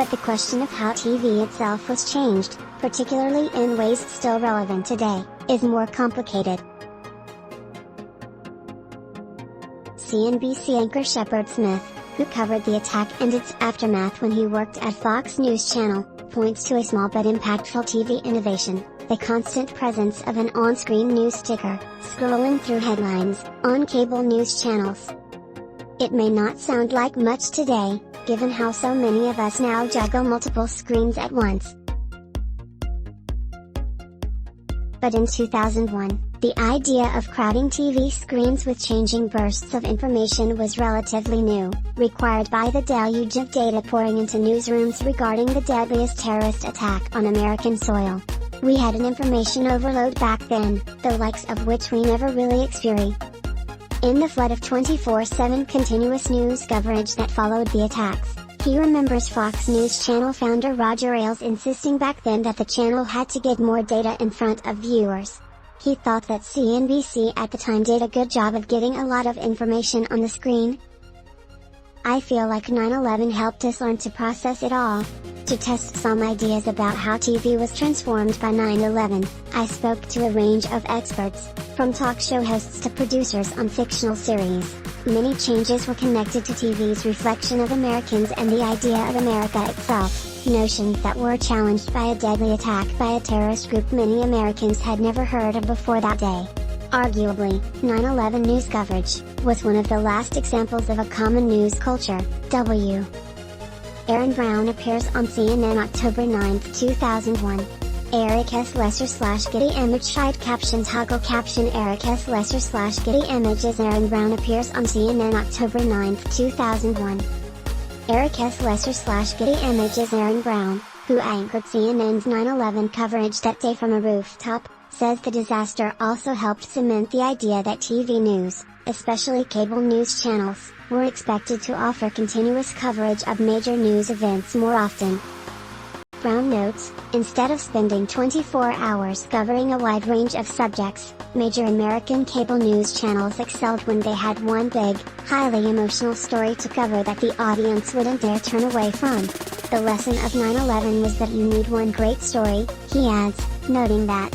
But the question of how TV itself was changed, particularly in ways still relevant today, is more complicated. CNBC anchor Shepard Smith, who covered the attack and its aftermath when he worked at Fox News Channel, points to a small but impactful TV innovation: the constant presence of an on-screen news ticker, scrolling through headlines, on cable news channels. It may not sound like much today, given how so many of us now juggle multiple screens at once. But in 2001, the idea of crowding TV screens with changing bursts of information was relatively new, required by the deluge of data pouring into newsrooms regarding the deadliest terrorist attack on American soil. We had an information overload back then, the likes of which we never really experienced. In the flood of 24/7 continuous news coverage that followed the attacks, he remembers Fox News Channel founder Roger Ailes insisting back then that the channel had to get more data in front of viewers. He thought that CNBC at the time did a good job of getting a lot of information on the screen. I feel like 9/11 helped us learn to process it all. To test some ideas about how TV was transformed by 9/11, I spoke to a range of experts, from talk show hosts to producers on fictional series. Many changes were connected to TV's reflection of Americans and the idea of America itself, notions that were challenged by a deadly attack by a terrorist group many Americans had never heard of before that day. Arguably, 9/11 news coverage was one of the last examples of a common news culture. W. Aaron Brown appears on CNN October 9, 2001. Erik S. Getty Imageshide captiontoggle Erik S. Getty ImagesAaron Brown appears on CNN October 9, 2001. Erik S. Getty ImagesAaron Brown, who anchored CNN's 9/11 coverage that day from a rooftop, says the disaster also helped cement the idea that TV news, especially cable news channels, were expected to offer continuous coverage of major news events more often. Brown notes, instead of spending 24 hours covering a wide range of subjects, major American cable news channels excelled when they had one big, highly emotional story to cover that the audience wouldn't dare turn away from. The lesson of 9/11 was that you need one great story, he adds, noting that,